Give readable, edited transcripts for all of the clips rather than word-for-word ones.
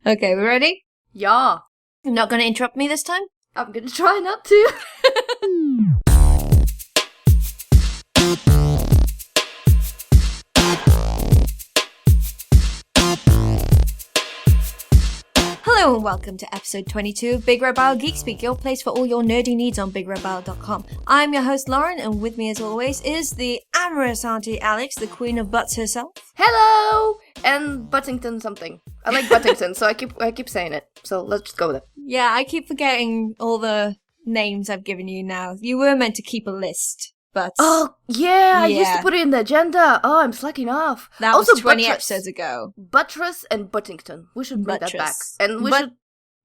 Okay, we ready? Yeah. You're not going to interrupt me this time? I'm gonna try not to. Hello and welcome to episode 22 of BRB Geek Speak, your place for all your nerdy needs on BigRedBattle.com. I'm your host Lauren, and with me as always is the amorous Auntie Alex, the queen of butts herself. Hello! And Buttington something. I like Buttington, so I keep saying it. So let's just go with it. Yeah, I keep forgetting all the names I've given you now. You were meant to keep a list, but... Oh, yeah, I used to put it in the agenda. Oh, I'm slacking off. That also, was 20 Buttress. episodes ago. Buttress and Buttington. We should bring that back. And we should...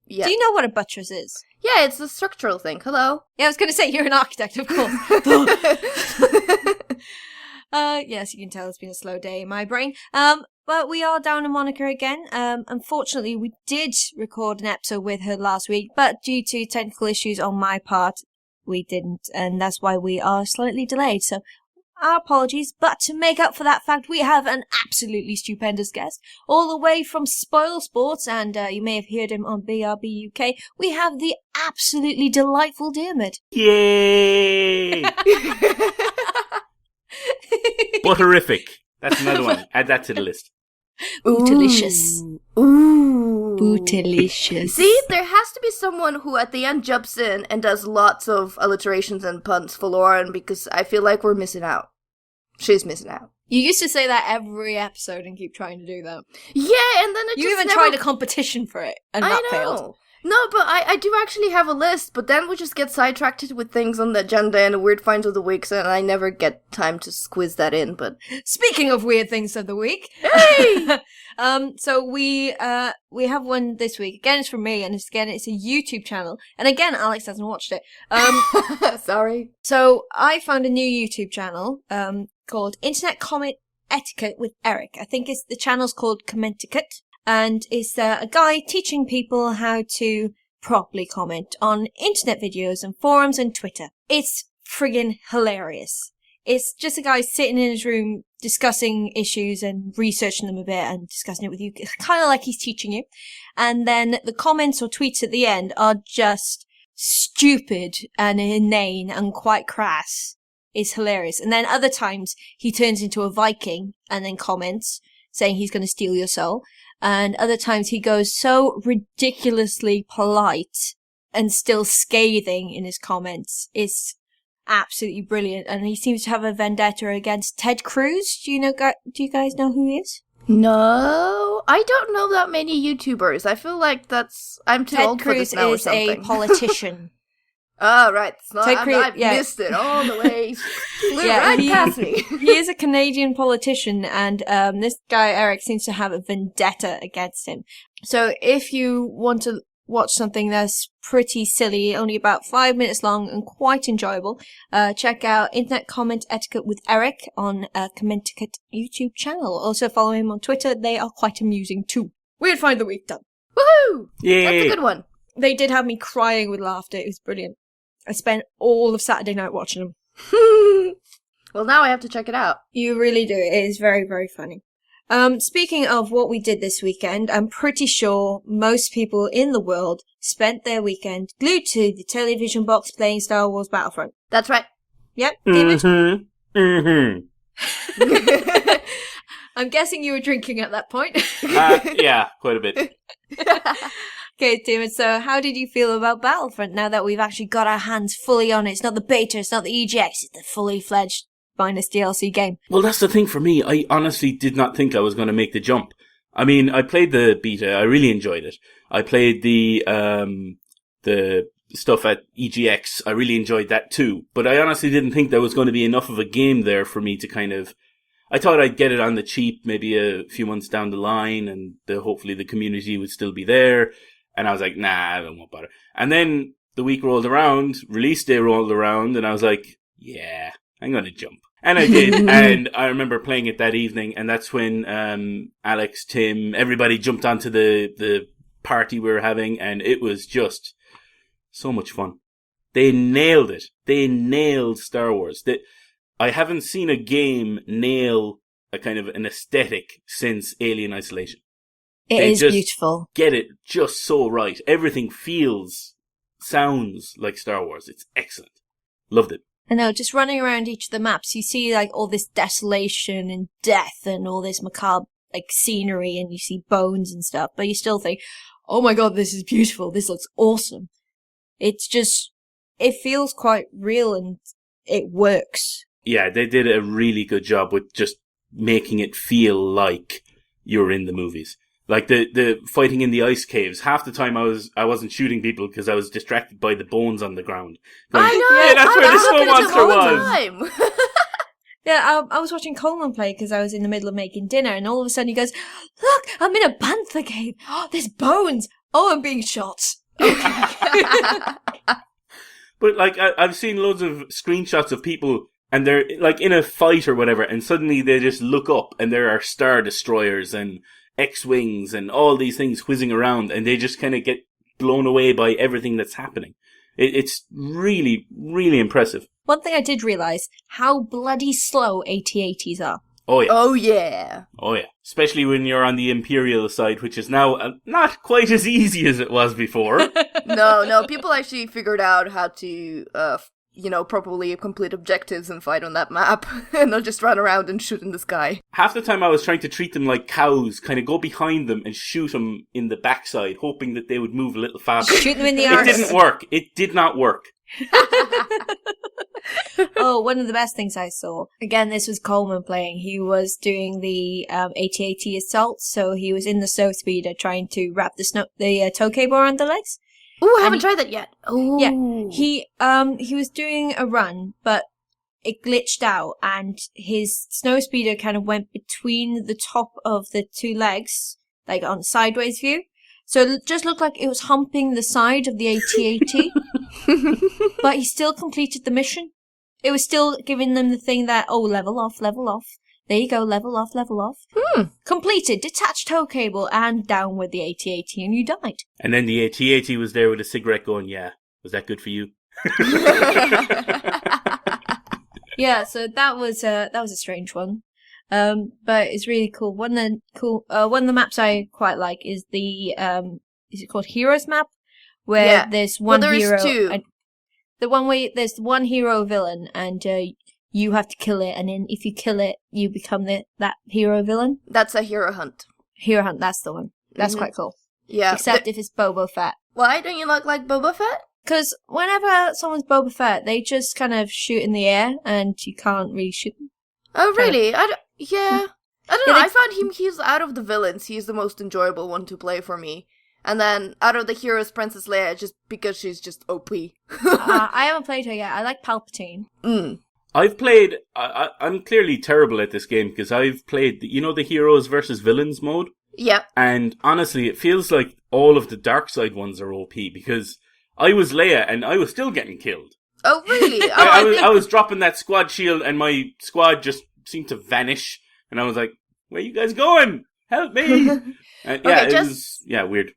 Yeah. Do you know what a buttress is? Yeah, it's a structural thing. Hello? Yeah, I was going to say, you're an architect, of course. Yes, you can tell it's been a slow day in my brain. But we are down to Monica again. Unfortunately, we did record an episode with her last week, but due to technical issues on my part, we didn't, and that's why we are slightly delayed. So, our apologies, but to make up for that fact, we have an absolutely stupendous guest, all the way from SpoilSports, and you may have heard him on BRB UK. We have the absolutely delightful Diarmuid. Yay! Butterific. That's another one. Add that to the list. Bootylicious. Ooh. Bootylicious. See, there has to be someone who at the end jumps in and does lots of alliterations and puns for Lauren, because I feel like we're missing out. She's missing out. You used to say that every episode and keep trying to do that. Yeah, and then You even tried a competition for it, and that failed. No, but I do actually have a list, but then we just get sidetracked with things on the agenda and the weird finds of the week, and I never get time to squeeze that in, but... Speaking of weird things of the week... Hey! So we have one this week. Again, it's from me, and it's a YouTube channel. And again, Alex hasn't watched it. Sorry. So I found a new YouTube channel, called Internet Comment Etiquette with Erik. I think the channel's called Etiquette. And it's a guy teaching people how to properly comment on internet videos and forums and Twitter. It's friggin' hilarious. It's just a guy sitting in his room discussing issues and researching them a bit and discussing it with you, kind of like he's teaching you. And then the comments or tweets at the end are just stupid and inane and quite crass. It's hilarious. And then other times he turns into a Viking and then comments saying he's going to steal your soul. And other times he goes so ridiculously polite and still scathing in his comments. It's absolutely brilliant. And he seems to have a vendetta against Ted Cruz. Do you guys know who he is? No, I don't know that many YouTubers. I feel like I'm too old for this now or something. Ted Cruz is a politician. Oh, right. I yeah. missed it all the way. Flew right past me. He is a Canadian politician, and this guy, Erik, seems to have a vendetta against him. So if you want to watch something that's pretty silly, only about 5 minutes long and quite enjoyable, check out Internet Comment Etiquette with Erik on Etiquette YouTube channel. Also follow him on Twitter. They are quite amusing too. Weird Find the Week done. Woohoo! Yay! That's a good one. They did have me crying with laughter. It was brilliant. I spent all of Saturday night watching them. Well, now I have to check it out. You really do. It is very, very funny. Speaking of what we did this weekend, I'm pretty sure most people in the world spent their weekend glued to the television box playing Star Wars Battlefront. That's right. Yep, David? Mm-hmm. I'm guessing you were drinking at that point. Yeah, quite a bit. Okay, David, so how did you feel about Battlefront now that we've actually got our hands fully on it? It's not the beta, it's not the EGX, it's the fully fledged minus DLC game. Well, that's the thing for me. I honestly did not think I was going to make the jump. I mean, I played the beta. I really enjoyed it. I played the stuff at EGX. I really enjoyed that too. But I honestly didn't think there was going to be enough of a game there for me to kind of... I thought I'd get it on the cheap maybe a few months down the line, and hopefully the community would still be there. And I was like, nah, I won't bother. And then the week rolled around, release day rolled around, and I was like, yeah, I'm going to jump. And I did. And I remember playing it that evening, and that's when Alex, Tim, everybody jumped onto the party we were having, and it was just so much fun. They nailed it. They nailed Star Wars. I haven't seen a game nail a kind of an aesthetic since Alien Isolation. It They is just beautiful. get it just so right. Everything sounds like Star Wars. It's excellent. Loved it. I know, just running around each of the maps, you see like all this desolation and death and all this macabre like scenery, and you see bones and stuff, but you still think, oh my god, this is beautiful, this looks awesome. It's just, it feels quite real and it works. Yeah, they did a really good job with just making it feel like you're in the movies. Like the fighting in the ice caves, half the time I wasn't shooting people because I was distracted by the bones on the ground. Going, I know! yeah, that's where the snow monster was! Time. Yeah, I was watching Coleman play because I was in the middle of making dinner, and all of a sudden he goes, look, I'm in a panther cave. Oh, there's bones. Oh, I'm being shot. But like I've seen loads of screenshots of people and they're like in a fight or whatever, and suddenly they just look up and there are Star Destroyers and X-Wings and all these things whizzing around, and they just kind of get blown away by everything that's happening. It's really, really impressive. One thing I did realise, how bloody slow AT-ATs are. Oh yeah. Oh yeah. Oh yeah. Especially when you're on the Imperial side, which is now not quite as easy as it was before. No, people actually figured out how to, properly complete objectives and fight on that map. And they'll just run around and shoot in the sky. Half the time I was trying to treat them like cows, kind of go behind them and shoot them in the backside, hoping that they would move a little faster. Shoot them in the It arse. didn't work. It did not work. Oh, one of the best things I saw. Again, this was Coleman playing. He was doing the AT-AT assault, so he was in the snow speeder trying to wrap the tow cable around the legs. Ooh, I haven't tried that yet. Ooh. Yeah, he was doing a run, but it glitched out, and his snow speeder kind of went between the top of the two legs, like on a sideways view. So it just looked like it was humping the side of the AT-AT. But he still completed the mission. It was still giving them the thing that, oh, level off. There you go, level off. Completed, detached tow cable, and down with the AT-AT, and you died. And then the AT-AT was there with a cigarette going, yeah, was that good for you? Yeah, so that was a strange one. But it's really cool. One of the maps I quite like is the is it called Heroes map, where there's one hero. Two. And the one where there's one hero villain, and you have to kill it, and then if you kill it, you become that hero villain. That's a hero hunt. Hero hunt, that's the one. That's quite cool. Yeah. Except if it's Boba Fett. Why don't you look like Boba Fett? Because whenever someone's Boba Fett, they just kind of shoot in the air, and you can't really shoot them. Oh, really? I don't know. Yeah, I found he's out of the villains, he's the most enjoyable one to play for me. And then out of the heroes, Princess Leia, just because she's just OP. I haven't played her yet. I like Palpatine. I've played... I'm clearly terrible at this game because I've played, the heroes versus villains mode? Yep. And honestly, it feels like all of the dark side ones are OP because I was Leia and I was still getting killed. Oh, really? I was dropping that squad shield and my squad just seemed to vanish. And I was like, where are you guys going? Help me! It was weird.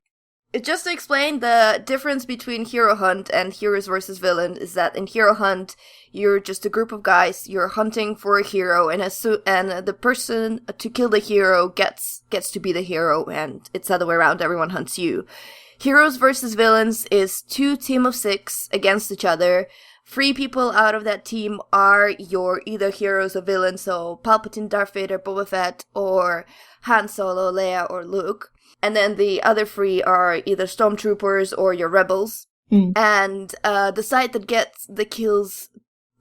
Just to explain, the difference between Hero Hunt and Heroes vs. Villain is that in Hero Hunt, you're just a group of guys, you're hunting for a hero, and the person to kill the hero gets to be the hero, and it's the other way around, everyone hunts you. Heroes vs. Villains is 2 teams of 6 against each other. 3 people out of that team are your either heroes or villains, so Palpatine, Darth Vader, Boba Fett, or Han Solo, Leia, or Luke. And then the other 3 are either stormtroopers or your rebels. And the side that kills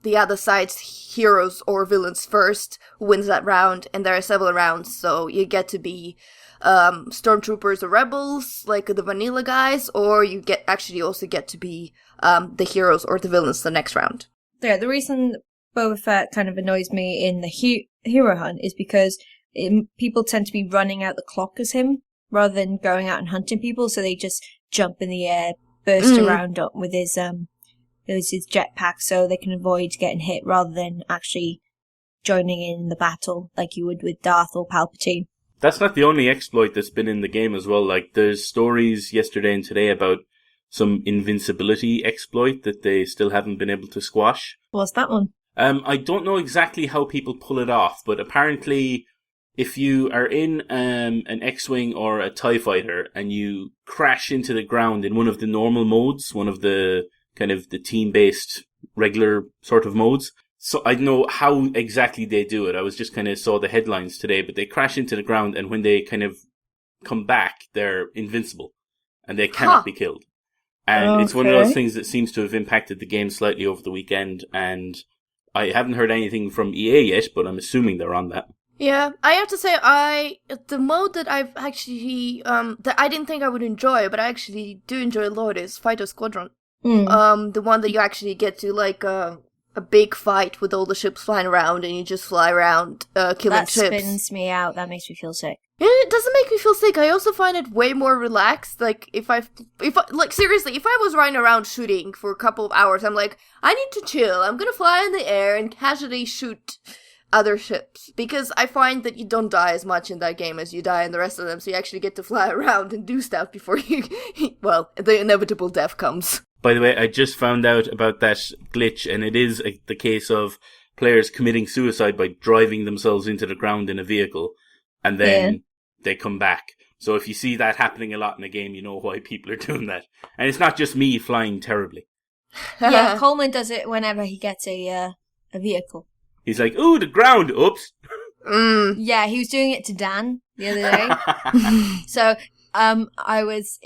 the other side's heroes or villains first wins that round. And there are several rounds, so you get to be stormtroopers or rebels, like the vanilla guys, or you also get to be the heroes or the villains the next round. Yeah, the reason Boba Fett kind of annoys me in the hero hunt is because people tend to be running out the clock as him, rather than going out and hunting people, so they just jump in the air, burst around up with his jetpack so they can avoid getting hit, rather than actually joining in the battle like you would with Darth or Palpatine. That's not the only exploit that's been in the game as well. Like, there's stories yesterday and today about some invincibility exploit that they still haven't been able to squash. What's that one? I don't know exactly how people pull it off, but apparently if you are in an X-Wing or a TIE fighter and you crash into the ground in one of the normal modes, one of the kind of the team-based regular sort of modes. So I don't know how exactly they do it. I was just kind of saw the headlines today, but they crash into the ground and when they kind of come back, they're invincible and they cannot be killed. And it's one of those things that seems to have impacted the game slightly over the weekend, and I haven't heard anything from EA yet, but I'm assuming they're on that. Yeah, I have to say, the mode that I've actually, that I didn't think I would enjoy, but I actually do enjoy a lot is Fighter Squadron. The one that you actually get to, like, a big fight with all the ships flying around, and you just fly around, killing ships. That spins me out, that makes me feel sick. Yeah, it doesn't make me feel sick. I also find it way more relaxed. Like, seriously, if I was riding around shooting for a couple of hours, I'm like, I need to chill. I'm gonna fly in the air and casually shoot other ships. Because I find that you don't die as much in that game as you die in the rest of them, so you actually get to fly around and do stuff before the inevitable death comes. By the way, I just found out about that glitch, and it is the case of players committing suicide by driving themselves into the ground in a vehicle, and then they come back. So if you see that happening a lot in a game, you know why people are doing that. And it's not just me flying terribly. Yeah, Coleman does it whenever he gets a vehicle. He's like, ooh, the ground, oops. Yeah, he was doing it to Dan the other day. So I was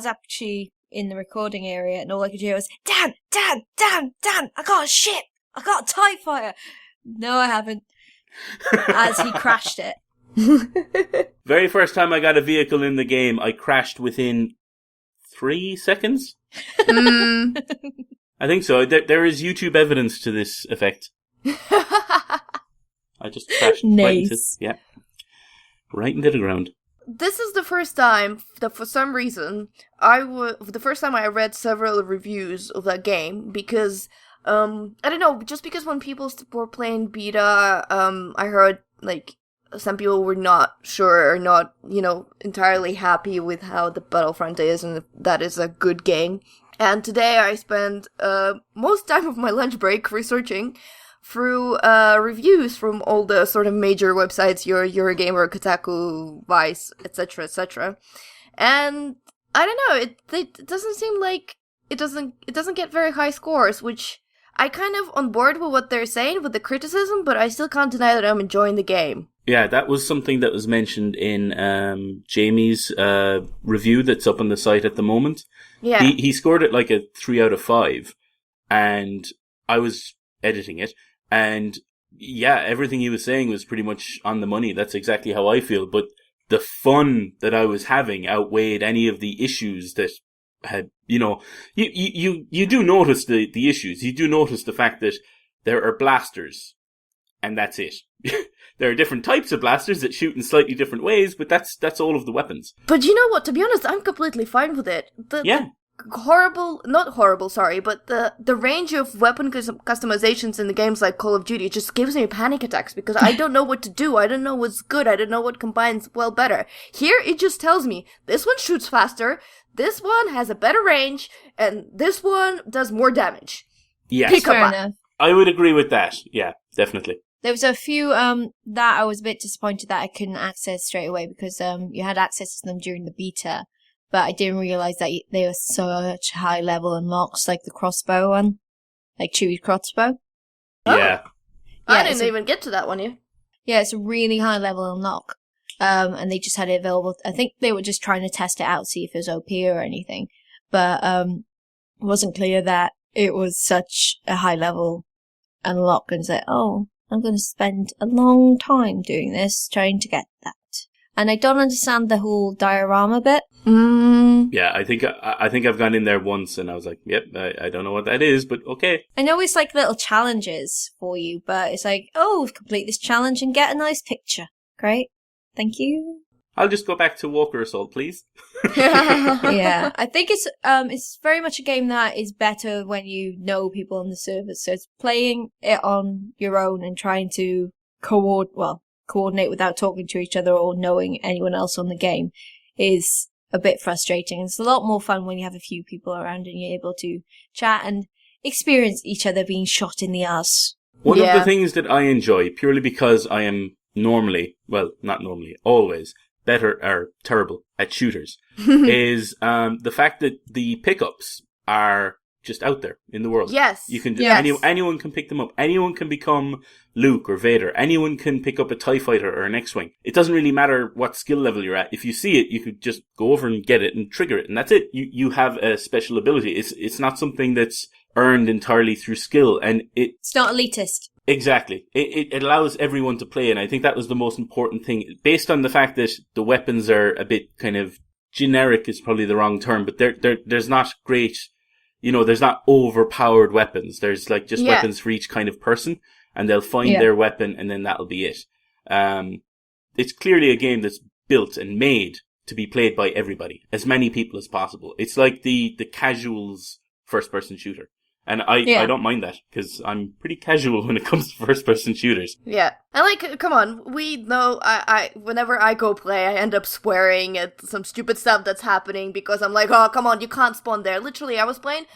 actually in the recording area, and all I could hear was, Dan, I got a ship. I got a TIE fighter. No, I haven't. As he crashed it. Very first time I got a vehicle in the game, I crashed within 3 seconds. I think so. There is YouTube evidence to this effect. I just crashed right into the ground. This is the first time that, for some reason, I read several reviews of that game, because I don't know, just because when people were playing beta, I heard, like, some people were not sure or not, entirely happy with how the Battlefront is, and that is a good game. And today I spent most time of my lunch break researching through reviews from all the sort of major websites, Eurogamer, Kotaku, Vice, etc. And I don't know, it doesn't seem like it doesn't get very high scores, which I kind of on board with what they're saying with the criticism, but I still can't deny that I'm enjoying the game. Yeah, that was something that was mentioned in Jamie's review that's up on the site at the moment. Yeah. He scored it like a 3 out of 5, and I was editing it, and yeah, everything he was saying was pretty much on the money. That's exactly how I feel, but the fun that I was having outweighed any of the issues that had, you do notice the issues. You do notice the fact that there are blasters, and that's it. There are different types of blasters that shoot in slightly different ways, but that's all of the weapons. But you know what? To be honest, I'm completely fine with it. The range of weapon customizations in the games like Call of Duty just gives me panic attacks because I don't know what to do. I don't know what's good. I don't know what combines well better. Here, it just tells me this one shoots faster, this one has a better range, and this one does more damage. Yes, fair enough. I would agree with that. Yeah, definitely. There was a few that I was a bit disappointed that I couldn't access straight away because you had access to them during the beta, but I didn't realise that they were such high level unlocks, like the crossbow one, like Chewie's crossbow. Yeah. I didn't even get to that one yet. Yeah, it's a really high level unlock. And they just had it available. I think they were just trying to test it out, see if it was OP or anything. But it wasn't clear that it was such a high level unlock, and say, oh, I'm going to spend a long time doing this, trying to get that. And I don't understand the whole diorama bit. Yeah, I think I've gone in there once and I was like, yep, I don't know what that is, but okay. I know it's like little challenges for you, but it's like, oh, complete this challenge and get a nice picture. Great. Thank you. I'll just go back to Walker Assault, please. Yeah, I think it's very much a game that is better when you know people on the server. So it's playing it on your own and trying to coordinate without talking to each other or knowing anyone else on the game is a bit frustrating. It's a lot more fun when you have a few people around and you're able to chat and experience each other being shot in the arse. One of the things that I enjoy, purely because I am, always better or terrible at shooters is the fact that the pickups are just out there in the world. Yes. You can Yes. anyone can pick them up. Anyone can become Luke or Vader. Anyone can pick up a TIE fighter or an X-Wing. It doesn't really matter what skill level you're at. If you see it, you could just go over and get it and trigger it, and that's it. You have a special ability. It's not something that's earned entirely through skill, and It's not elitist. Exactly. It allows everyone to play, and I think that was the most important thing. Based on the fact that the weapons are a bit kind of generic is probably the wrong term, but there's not great, there's not overpowered weapons. There's like just weapons for each kind of person, and they'll find their weapon, and then that'll be it. It's clearly a game that's built and made to be played by everybody, as many people as possible. It's like the casuals first-person shooter. And I don't mind that, because I'm pretty casual when it comes to first-person shooters. Yeah. And, like, come on, we know, whenever I go play, I end up swearing at some stupid stuff that's happening, because I'm like, oh, come on, you can't spawn there. Literally, I was playing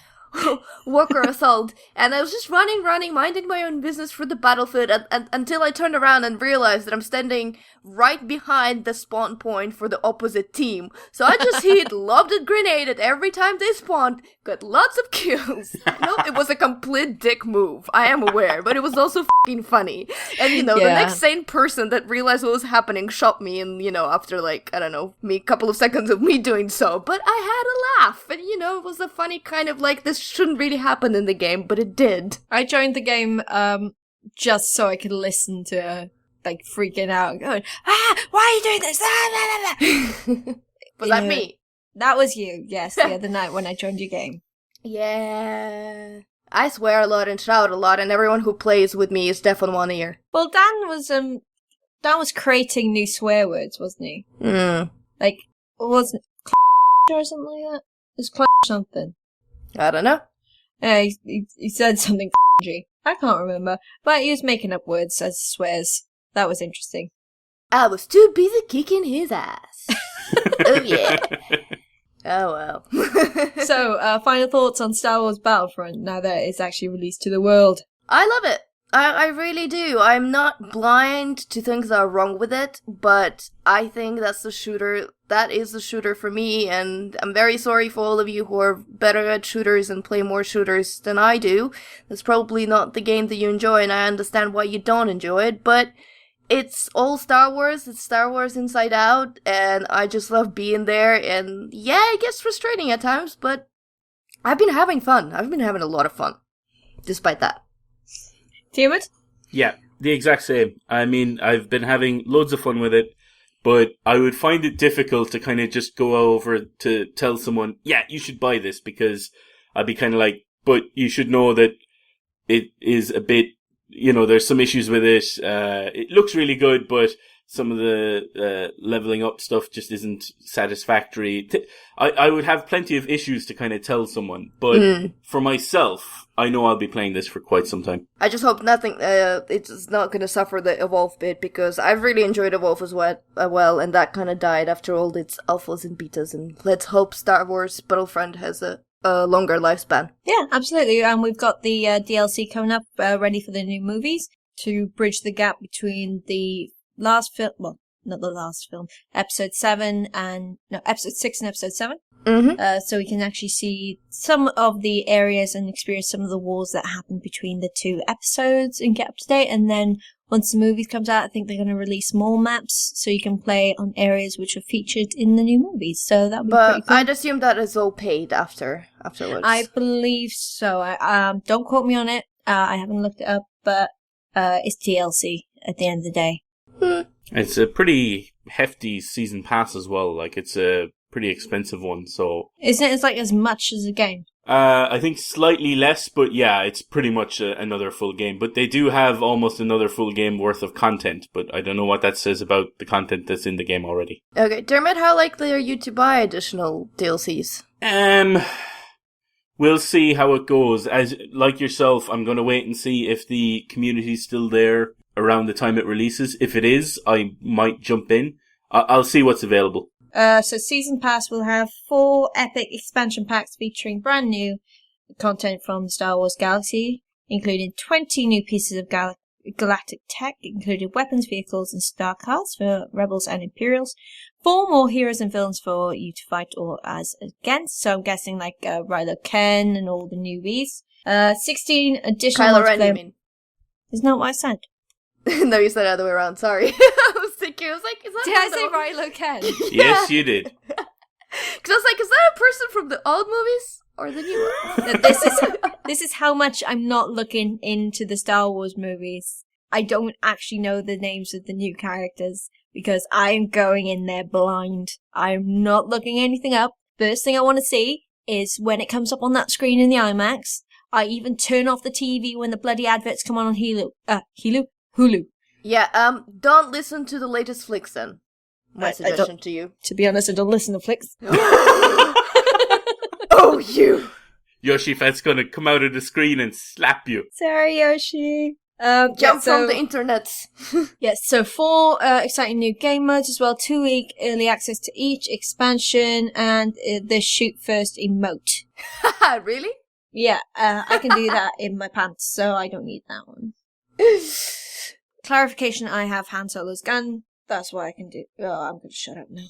Walker Assault, and I was just running, minding my own business for the battlefield, and until I turned around and realized that I'm standing right behind the spawn point for the opposite team. So I just lobbed a grenade at every time they spawned, got lots of kills. It was a complete dick move, I am aware, but it was also f***ing funny. And, the next sane person that realized what was happening shot me, and, after, like, I don't know, a couple of seconds of me doing so, but I had a laugh, and, it was a funny kind of, like, this shouldn't really happen in the game, but it did. I joined the game just so I could listen to like freaking out and going, why are you doing this? Was that me? That was you, yes, the other night when I joined your game. Yeah. I swear a lot and shout a lot, and everyone who plays with me is deaf on one ear. Well, Dan was creating new swear words, wasn't he? Like, wasn't it or something like that? It was something. I don't know. Yeah, he said something I can't remember, but he was making up words as swears. That was interesting. I was too busy kicking his ass. Oh yeah. Oh well. So, final thoughts on Star Wars Battlefront now that it's actually released to the world. I love it. I really do. I'm not blind to things that are wrong with it, but I think that is the shooter for me, and I'm very sorry for all of you who are better at shooters and play more shooters than I do. That's probably not the game that you enjoy, and I understand why you don't enjoy it, but it's all Star Wars. It's Star Wars Inside Out, and I just love being there, and yeah, it gets frustrating at times, but I've been having fun. I've been having a lot of fun, despite that. Diarmuid? Yeah, the exact same. I mean, I've been having loads of fun with it, but I would find it difficult to kind of just go over to tell someone, yeah, you should buy this, because I'd be kind of like, but you should know that it is a bit, there's some issues with it. It looks really good, but some of the leveling up stuff just isn't satisfactory. I would have plenty of issues to kind of tell someone, but for myself, I know I'll be playing this for quite some time. I just hope nothing, it's not going to suffer the Evolve bit, because I've really enjoyed Evolve as well, and that kind of died after all its alphas and betas, and let's hope Star Wars Battlefront has a longer lifespan. Yeah, absolutely. And we've got the DLC coming up, ready for the new movies, to bridge the gap between the last film, well, not the last film, episode 6 and episode 7. So we can actually see some of the areas and experience some of the wars that happened between the two episodes and get up to date. And then once the movie comes out, I think they're going to release more maps so you can play on areas which are featured in the new movies. So that would be pretty cool. But I'd assume that is all paid afterwards. I believe so. Don't quote me on it. I haven't looked it up, but it's DLC at the end of the day. It's a pretty hefty season pass as well. Like, it's a pretty expensive one, so... Isn't it? It's like as much as a game. I think slightly less, but yeah, it's pretty much another full game. But they do have almost another full game worth of content, but I don't know what that says about the content that's in the game already. Okay, Diarmuid, how likely are you to buy additional DLCs? We'll see how it goes. As like yourself, I'm going to wait and see if the community's still there around the time it releases. If it is, I might jump in. I'll see what's available. So Season Pass will have 4 epic expansion packs featuring brand new content from Star Wars Galaxy, including 20 new pieces of galactic tech, including weapons, vehicles, and star cards for Rebels and Imperials. 4 more heroes and villains for you to fight or as against. So I'm guessing like Rilo Ken and all the newbies. 16 additional Kylo Ren, you mean? Isn't that what I said? No, you said the other way around. Sorry. I was thinking, I was like, is that... Did I say Rilo Ken? Yes, you did. Because I was like, is that a person from the old movies or the new ones? This is how much I'm not looking into the Star Wars movies. I don't actually know the names of the new characters because I'm going in there blind. I'm not looking anything up. First thing I want to see is when it comes up on that screen in the IMAX. I even turn off the TV when the bloody adverts come on Hulu. Yeah, don't listen to the latest flicks then. My suggestion to you. To be honest, I don't listen to flicks. Oh, you! Yoshi Fett's gonna come out of the screen and slap you. Sorry, Yoshi. Jump from the internet. Yes, so 4 exciting new game modes as well. 2-week early access to each expansion and the shoot first emote. Really? Yeah, I can do that in my pants, so I don't need that one. Clarification, I have Han Solo's gun. That's what I can do. Oh, I'm going to shut up now.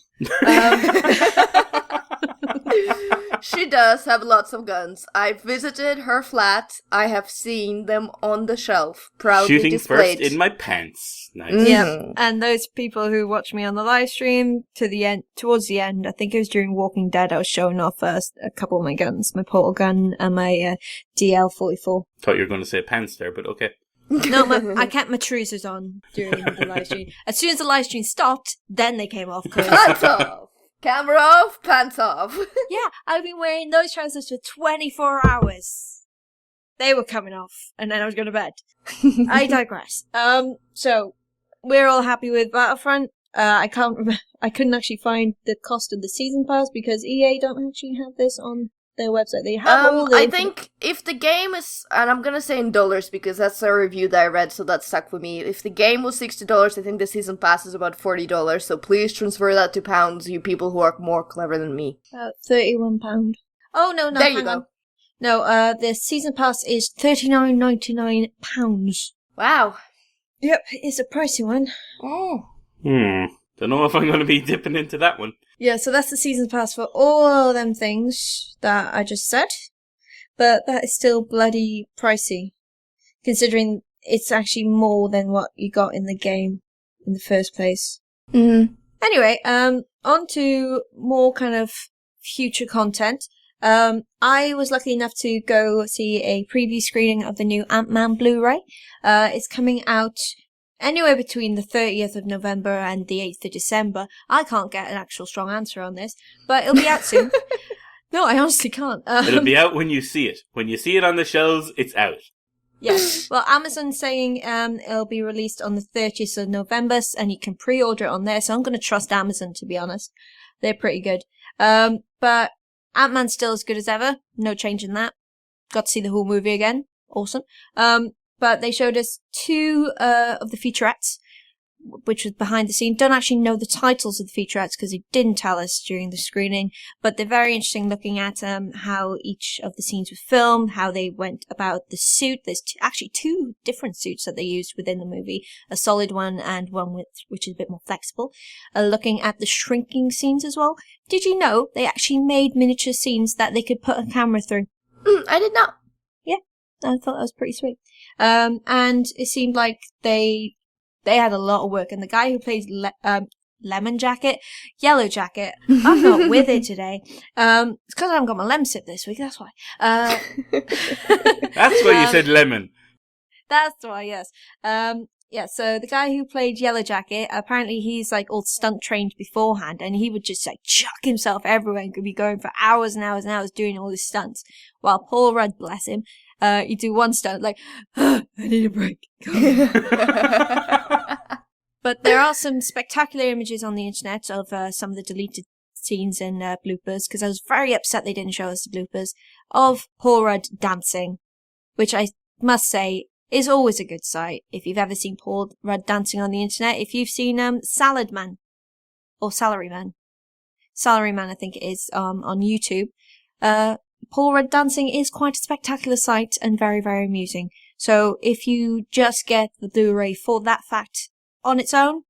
She does have lots of guns. I've visited her flat. I have seen them on the shelf, proudly Shooting displayed. first in my pants. Nice. Mm. Yeah, and those people who watch me on the live stream towards the end, I think it was during Walking Dead, I was showing off a couple of my guns, my portal gun and my DL-44. Thought you were going to say pants there, but okay. No, I kept my trousers on during the live stream. As soon as the live stream stopped, then they came off. Pants off! Camera off, pants off. Yeah, I've been wearing those trousers for 24 hours. They were coming off, and then I was going to bed. I digress. So, we're all happy with Battlefront. I couldn't actually find the cost of the season pass because EA don't actually have this on their website. They have all the... I think if the game is, and I'm gonna say in dollars because that's a review that I read, so that stuck with me. If the game was $60, I think the season pass is about $40. So please transfer that to pounds, you people who are more clever than me. About £31. Oh no, there you hang on. go. No, the season pass is £39.99. Wow. Yep, it's a pricey one. Oh. Don't know if I'm going to be dipping into that one. Yeah, so that's the season pass for all of them things that I just said. But that is still bloody pricey, considering it's actually more than what you got in the game in the first place. Mm-hmm. Anyway, on to more kind of future content. I was lucky enough to go see a preview screening of the new Ant-Man Blu-ray. It's coming out anywhere between the 30th of November and the 8th of December. I can't get an actual strong answer on this, but it'll be out soon. No, I honestly can't. It'll be out when you see it. When you see it on the shelves, it's out. Yeah. Well, Amazon's saying it'll be released on the 30th of November, and you can pre-order it on there, so I'm going to trust Amazon, to be honest. They're pretty good. But Ant-Man's still as good as ever. No change in that. Got to see the whole movie again. Awesome. But they showed us 2 of the featurettes, which was behind the scene. Don't actually know the titles of the featurettes because they didn't tell us during the screening, but they're very interesting looking at how each of the scenes were filmed, how they went about the suit. There's actually 2 different suits that they used within the movie, a solid one and one which is a bit more flexible. Looking at the shrinking scenes as well. Did you know they actually made miniature scenes that they could put a camera through? I did not. Yeah, I thought that was pretty sweet. And it seemed like they had a lot of work, and the guy who plays Yellow Jacket, I'm not with it today. It's because I haven't got my lem sip this week, that's why. That's why you said lemon. That's why, yes. Yeah, so the guy who played Yellow Jacket, apparently he's like all stunt trained beforehand, and he would just like chuck himself everywhere and could be going for hours and hours and hours doing all his stunts. While Paul Rudd, bless him, he'd do one stunt like, I need a break. But there are some spectacular images on the internet of some of the deleted scenes and bloopers, because I was very upset they didn't show us the bloopers, of Paul Rudd dancing, which I must say is always a good sight if you've ever seen Paul Rudd dancing on the internet. If you've seen Salad Man, or Salaryman I think it is, on YouTube, Paul Rudd dancing is quite a spectacular sight and very, very amusing. So if you just get the Blu-ray for that fact on its own,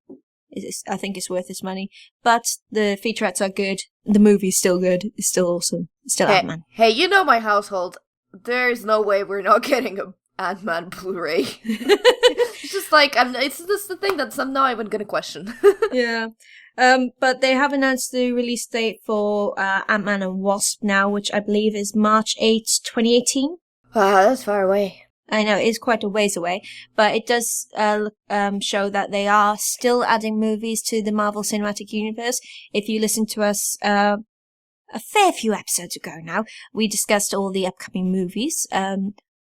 I think it's worth its money. But the featurettes are good. The movie's still good. It's still awesome. It's still Ant-Man. Hey, you know my household. There's no way we're not getting a Ant-Man Blu-ray. It's just like, it's just the thing that I'm not even gonna question. Yeah. But they have announced the release date for Ant-Man and Wasp now, which I believe is March 8th, 2018. Wow, that's far away. I know, it is quite a ways away, but it does show that they are still adding movies to the Marvel Cinematic Universe. If you listen to us a fair few episodes ago now, we discussed all the upcoming movies,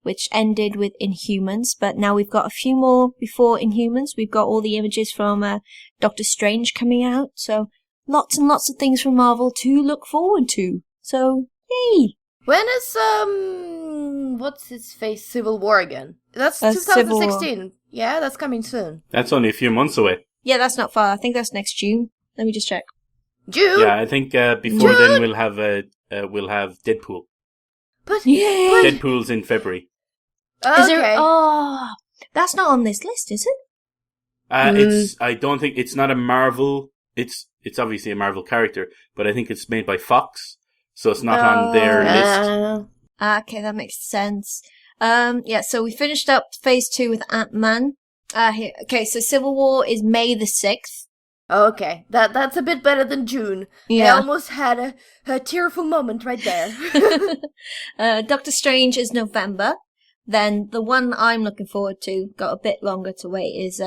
which ended with Inhumans, but now we've got a few more before Inhumans. We've got all the images from Doctor Strange coming out, so lots and lots of things from Marvel to look forward to. So, yay! When is, what's his face, Civil War again? That's 2016. Yeah, that's coming soon. That's only a few months away. Yeah, that's not far. I think that's next June. Let me just check. June? Yeah, I think before then we'll have Deadpool. But Deadpool's in February. Okay. Is there, that's not on this list, is it? I don't think it's not a Marvel. It's obviously a Marvel character, but I think it's made by Fox, so it's not on their list. Okay, that makes sense. Yeah, so we finished up phase 2 with Ant-Man. Okay, so Civil War is May the 6th. Okay, that's a bit better than June. Yeah. I almost had a tearful moment right there. Doctor Strange is November. Then the one I'm looking forward to, got a bit longer to wait, is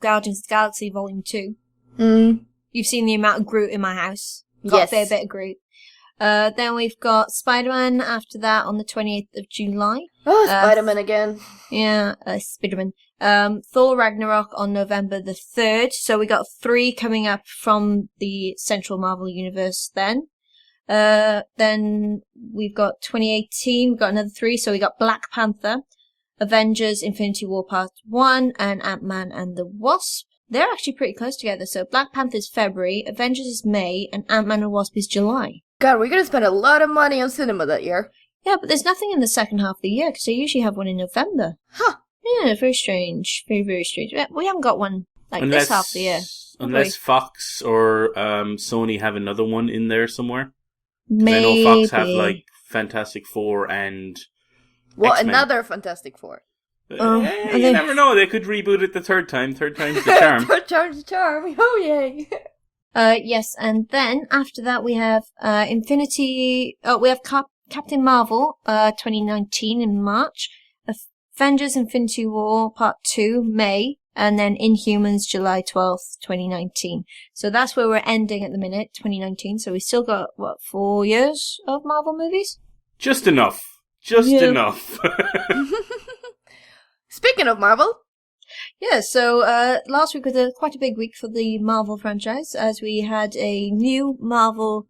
Guardians of the Galaxy Volume 2. You've seen the amount of Groot in my house. Got Yes. a fair bit of Groot. Then we've got Spider-Man after that on the 28th of July. Oh, Spider-Man again. Yeah, Spider-Man. Thor Ragnarok on November the 3rd. So we got 3 coming up from the Central Marvel Universe then. Then we've got 2018, we've got another 3, so we got Black Panther, Avengers, Infinity War Part 1, and Ant-Man and the Wasp. They're actually pretty close together, so Black Panther's February, Avengers is May, and Ant-Man and the Wasp is July. God, we're gonna spend a lot of money on cinema that year. Yeah, but there's nothing in the second half of the year, because they usually have one in November. Huh. Yeah, very strange. Very, very strange. We haven't got one this half of the year. Unless Fox or Sony have another one in there somewhere. Maybe. I know Fox have like Fantastic Four and X-Men. Another Fantastic Four. You never know. They could reboot it the third time. Third time's the charm. Third time's the charm. Oh, yay. Yes, and then after that we have we have Captain Marvel 2019 in March, Avengers Infinity War Part 2 May, and then Inhumans July 12th, 2019. So that's where we're ending at the minute, 2019. So we still got, 4 years of Marvel movies? Just enough. Enough. Speaking of Marvel. Yeah, so last week was quite a big week for the Marvel franchise, as we had a new Marvel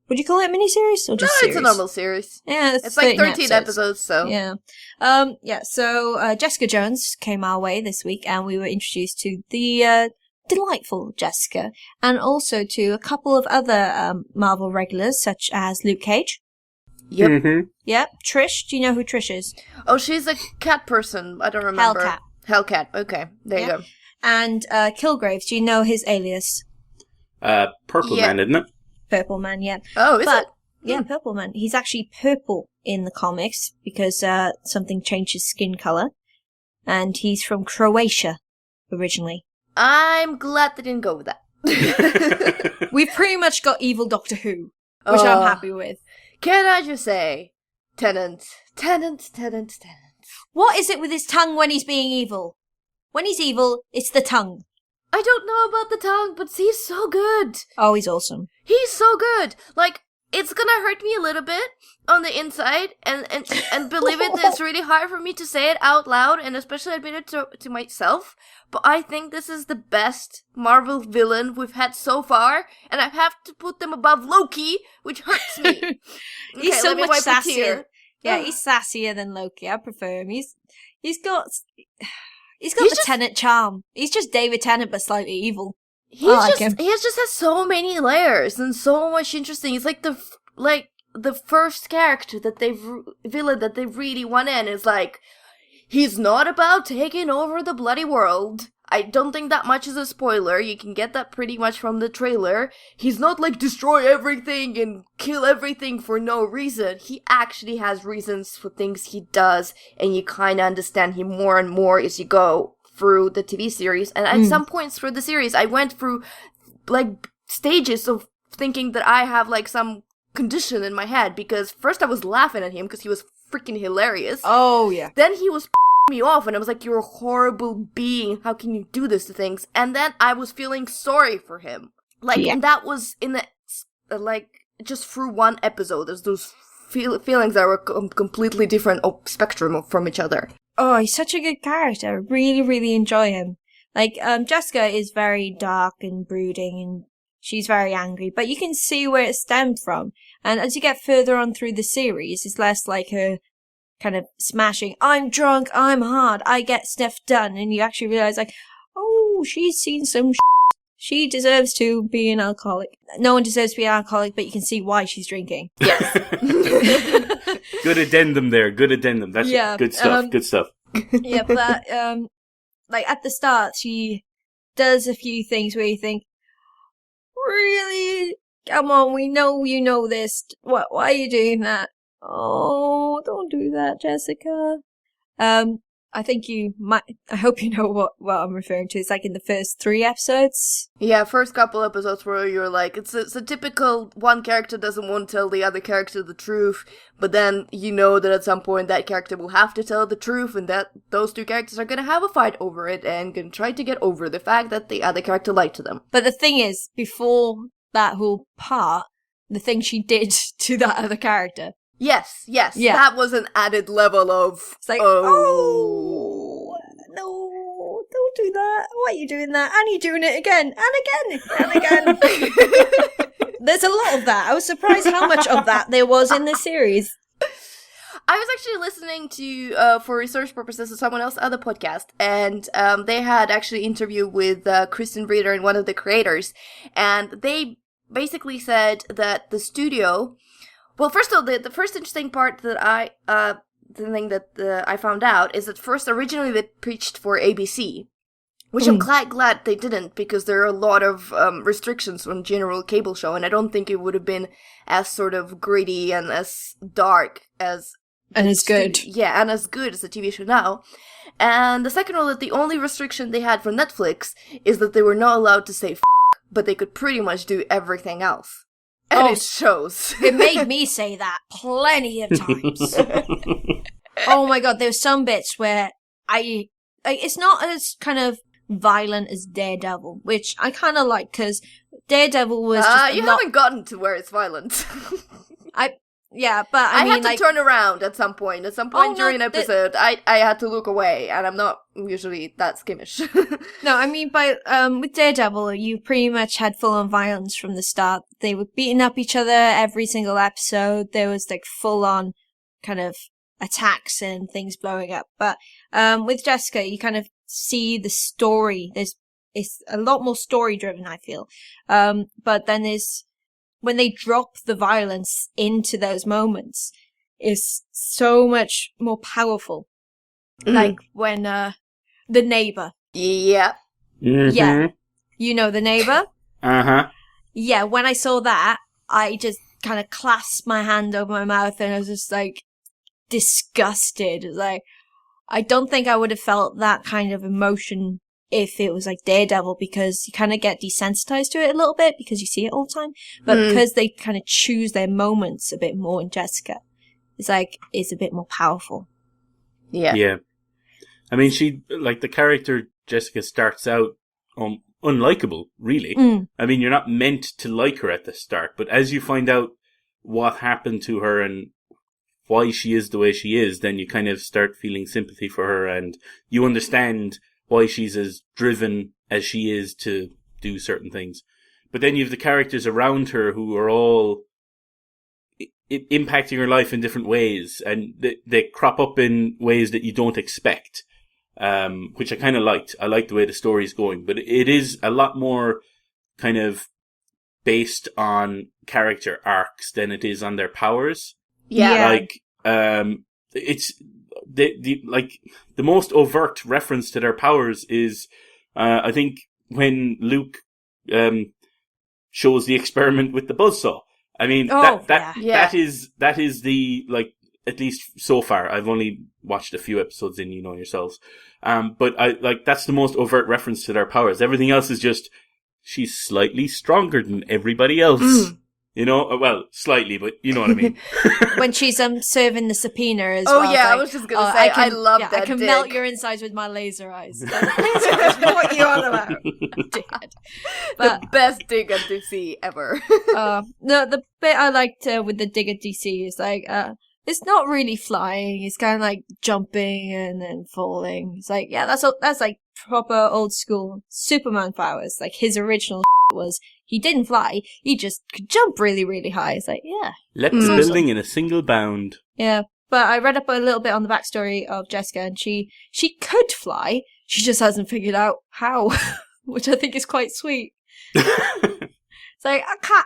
would you call it a miniseries or just series? It's a normal series. Yeah, it's like 13 episodes, so. Yeah. So Jessica Jones came our way this week, and we were introduced to the delightful Jessica, and also to a couple of other Marvel regulars, such as Luke Cage. Yep. Mm-hmm. Yep. Trish. Do you know who Trish is? Oh, she's a cat person. I don't remember. Hellcat. Hellcat. Okay, there you go. And Kilgraves. Do you know his alias? Purple Man, isn't it? Purple Man, yeah. Oh, is it? Yeah, Purple Man. He's actually purple in the comics because something changed his skin color. And he's from Croatia, originally. I'm glad they didn't go with that. We've pretty much got evil Doctor Who, which I'm happy with. Can I just say, Tennant. What is it with his tongue when he's being evil? When he's evil, it's the tongue. I don't know about the tongue, but he's so good. Oh, he's awesome. He's so good. Like, it's gonna hurt me a little bit on the inside, and believe it, it's really hard for me to say it out loud, and especially admit it to myself. But I think this is the best Marvel villain we've had so far, and I have to put them above Loki, which hurts me. Okay, He's so much sassier. Yeah, Oh. he's sassier than Loki. I prefer him. He's got the Tennant charm. He's just David Tennant, but slightly evil. He just has so many layers and so much interesting. It's like the first character that villain that they really want in is like, he's not about taking over the bloody world. I don't think that much is a spoiler. You can get that pretty much from the trailer. He's not like destroy everything and kill everything for no reason. He actually has reasons for things he does, and you kind of understand him more and more as you go through the TV series. And at some points through the series, I went through like stages of thinking that I have like some condition in my head, because first I was laughing at him because he was freaking hilarious. Oh, yeah. Then he was me off, and I was like, you're a horrible being. How can you do this to things? And then I was feeling sorry for him. Like, and that was in the, like, just through one episode. There's those feelings that were completely different spectrum from each other. Oh, he's such a good character. I really, really enjoy him. Like, Jessica is very dark and brooding, and she's very angry, but you can see where it stemmed from. And as you get further on through the series, it's less like her kind of smashing, I'm drunk, I'm hard, I get stuff done, and you actually realize, like, oh, she's seen some she deserves to be an alcoholic. No one deserves to be an alcoholic, but you can see why she's drinking. Yes. Good addendum there, good addendum. That's good stuff, good stuff. Yeah, but, like, at the start, she does a few things where you think, really? Come on, we know you know this. Why are you doing that? Oh, don't do that, Jessica. I think you might, I hope you know what I'm referring to. It's like in the first 3 episodes. Yeah, first couple episodes where you're like, it's a typical one character doesn't want to tell the other character the truth, but then you know that at some point that character will have to tell the truth, and that those 2 characters are gonna have a fight over it and gonna try to get over the fact that the other character lied to them. But the thing is, before that whole part, the thing she did to that other character. Yes, yeah. That was an added level of, it's like, oh, no, don't do that. Why are you doing that? And you're doing it again, and again, and again. There's a lot of that. I was surprised how much of that there was in the series. I was actually listening to, for research purposes, to someone else's other podcast, and they had actually interviewed with Kristen Reeder and one of the creators, and they basically said that the studio... Well, first of all, the first interesting part that the thing that I found out is that first, originally they pitched for ABC, which I'm glad they didn't, because there are a lot of restrictions on general cable show, and I don't think it would have been as sort of gritty and as dark as... And as good. Yeah, and as good as the TV show now. And the second one, that the only restriction they had from Netflix is that they were not allowed to say but they could pretty much do everything else. And it shows. It made me say that plenty of times. Oh my god, there's some bits where it's not as kind of violent as Daredevil, which I kind of like, because Daredevil was just haven't gotten to where it's violent. Yeah, but I mean, had to turn around at some point. At some point during an episode, I had to look away, and I'm not usually that skimmish. No, I mean, with Daredevil, you pretty much had full-on violence from the start. They were beating up each other every single episode. There was, like, full-on kind of attacks and things blowing up. But with Jessica, you kind of see the story. It's a lot more story-driven, I feel. But then when they drop the violence into those moments, is so much more powerful. Like when the neighbor. Yeah. Mm-hmm. Yeah. You know the neighbor? Uh-huh. Yeah, when I saw that, I just kind of clasped my hand over my mouth, and I was just like disgusted. Like, I don't think I would have felt that kind of emotion if it was like Daredevil, because you kind of get desensitized to it a little bit because you see it all the time. But because they kind of choose their moments a bit more in Jessica, it's a bit more powerful. Yeah. Yeah. I mean, the character Jessica starts out unlikable, really. I mean, you're not meant to like her at the start, but as you find out what happened to her and why she is the way she is, then you kind of start feeling sympathy for her, and you understand why she's as driven as she is to do certain things. But then you have the characters around her who are all impacting her life in different ways, and they crop up in ways that you don't expect, which I kind of liked. I liked the way the story's going, but it is a lot more kind of based on character arcs than it is on their powers. Yeah. Like, it's the most overt reference to their powers is, I think when Luke, shows the experiment with the buzzsaw. I mean, that is the, like, at least so far, I've only watched a few episodes in, yourselves. But that's the most overt reference to their powers. Everything else is just, she's slightly stronger than everybody else. Well, slightly, but you know what I mean. When she's serving the subpoena as well. Oh yeah, I was just gonna say, I love that. I can dig. melt your insides with my laser eyes. What are you on about? But, the best dig at DC ever. The bit I liked with the dig at DC is like, it's not really flying. It's kind of like jumping and then falling. It's like, yeah, that's like proper old school Superman powers. Like his original was he didn't fly. He just could jump really, really high. It's like, yeah. Leapt the building in a single bound. Yeah, but I read up a little bit on the backstory of Jessica, and she could fly. She just hasn't figured out how, which I think is quite sweet. It's like,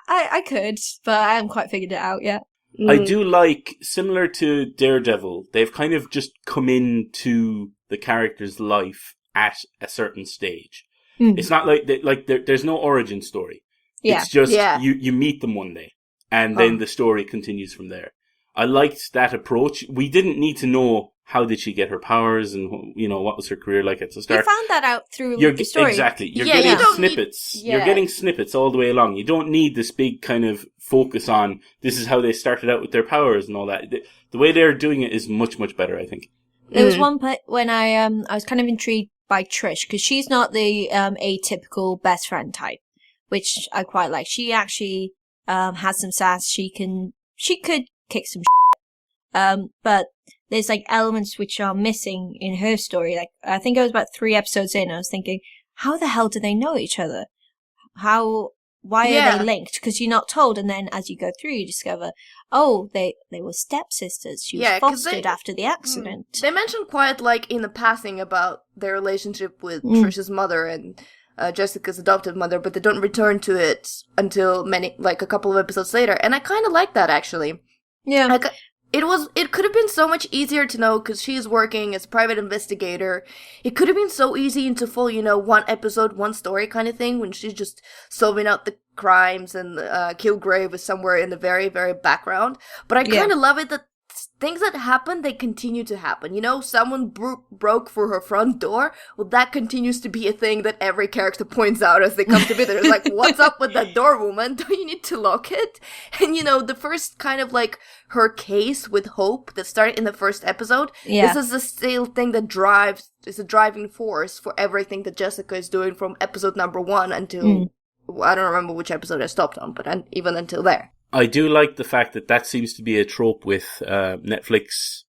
I could, but I haven't quite figured it out yet. I do like, similar to Daredevil, they've kind of just come into the character's life at a certain stage. It's not like there's no origin story. Yeah. It's just you meet them one day, and then the story continues from there. I liked that approach. We didn't need to know how did she get her powers and what was her career like at the start. You found that out through the story. Exactly. You're getting snippets. You're getting snippets all the way along. You don't need this big kind of focus on this is how they started out with their powers and all that. The way they're doing it is much, much better, I think. There was one point when I was kind of intrigued by Trish, because she's not the atypical best friend type, which I quite like. She actually has some sass. She could kick some shit. But there's like elements which are missing in her story. Like I think I was about 3 episodes in, I was thinking, how the hell do they know each other? Why are they linked? Because you're not told, and then as you go through, you discover, they were stepsisters. She was fostered after the accident. They mentioned quite like in the passing about their relationship with Trish's mother and Jessica's adopted mother, but they don't return to it until a couple of episodes later, and I kind of like that actually. Yeah. It could have been so much easier to know because she's working as a private investigator. It could have been so easy into full, one episode, one story kind of thing when she's just solving out the crimes and Kilgrave is somewhere in the very, very background. But I kind of love it that things that happen, they continue to happen. Someone broke through her front door. Well, that continues to be a thing that every character points out as they come to visit. It's like, what's up with that door, woman? Don't you need to lock it? And, the first kind of like her case with Hope that started in the first episode. This is the still thing that is a driving force for everything that Jessica is doing from episode number 1 until, I don't remember which episode I stopped on, but even until there. I do like the fact that seems to be a trope with Netflix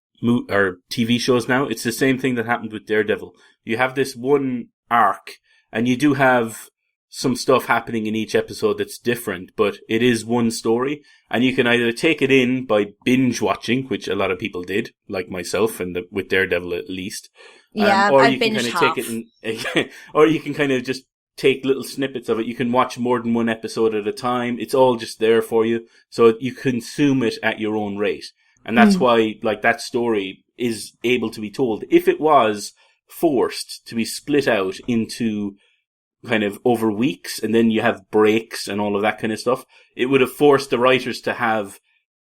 or TV shows now. It's the same thing that happened with Daredevil. You have this one arc, and you do have some stuff happening in each episode that's different, but it is one story, and you can either take it in by binge watching, which a lot of people did, like myself, and with Daredevil at least. Or you can kind of take it in, or you can kind of just take little snippets of it. You can watch more than one episode at a time. It's all just there for you. So you consume it at your own rate. And that's why, that story is able to be told. If it was forced to be split out into kind of over weeks, and then you have breaks and all of that kind of stuff, it would have forced the writers to have,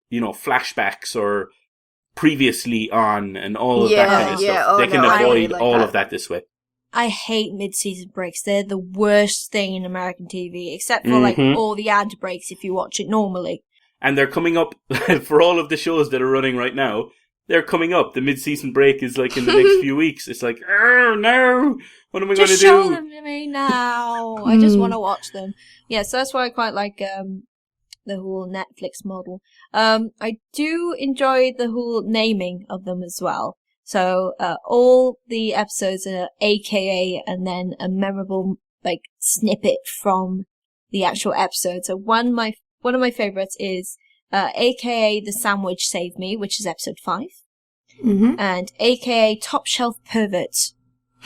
flashbacks or previously on and all of that kind of stuff. They can avoid all of that this way. I hate mid-season breaks. They're the worst thing in American TV, except for all the ad breaks if you watch it normally. And they're coming up for all of the shows that are running right now. They're coming up. The mid-season break is in the next few weeks. It's like, oh no, what am I going to do? Just show them to me now. I just want to watch them. Yeah, so that's why I quite like the whole Netflix model. I do enjoy the whole naming of them as well. So all the episodes are AKA and then a memorable snippet from the actual episode. So one of my favorites is AKA The Sandwich Saved Me, which is episode 5. And AKA Top Shelf Perverts,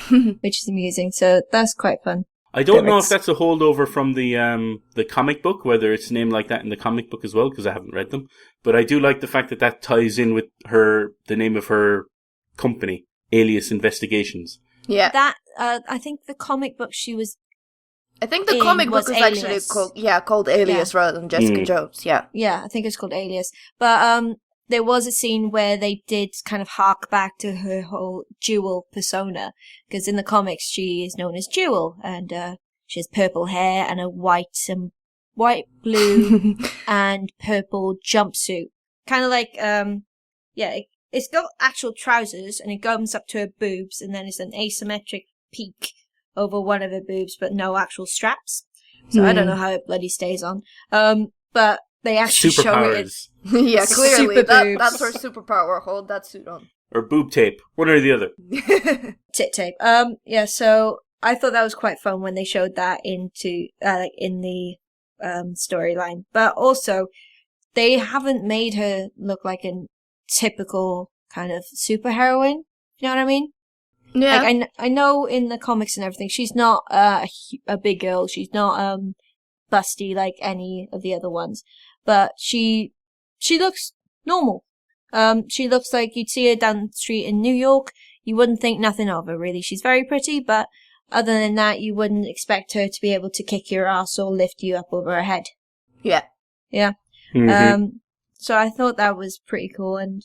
which is amusing. So that's quite fun. I don't know if spirits. that's a holdover from the comic book, whether it's named like that in the comic book as well, because I haven't read them. But I do like the fact that that ties in with the name of her company, Alias Investigations. Yeah. That I think the comic book she was. I think the in comic book was is actually Alias. called Alias rather than Jessica Jones. Yeah. Yeah, I think it's called Alias. But there was a scene where they did kind of hark back to her whole Jewel persona, because in the comics she is known as Jewel, and she has purple hair and a white, blue, and purple jumpsuit. Kind of like it's got actual trousers, and it comes up to her boobs, and then it's an asymmetric peak over one of her boobs, but no actual straps. So I don't know how it bloody stays on. But they actually show it. Yeah, clearly. Super boobs. That's her superpower. Hold that suit on. Or boob tape. One or the other. Tit tape. So I thought that was quite fun when they showed that into in the storyline. But also, they haven't made her look like a typical kind of superheroine. You know what I mean? Yeah. Like, I know in the comics and everything, she's not a big girl. She's not busty like any of the other ones. But she looks normal. She looks like you'd see her down the street in New York. You wouldn't think nothing of her, really. She's very pretty, but other than that, you wouldn't expect her to be able to kick your ass or lift you up over her head. Yeah. Yeah. Mm-hmm. So I thought that was pretty cool. And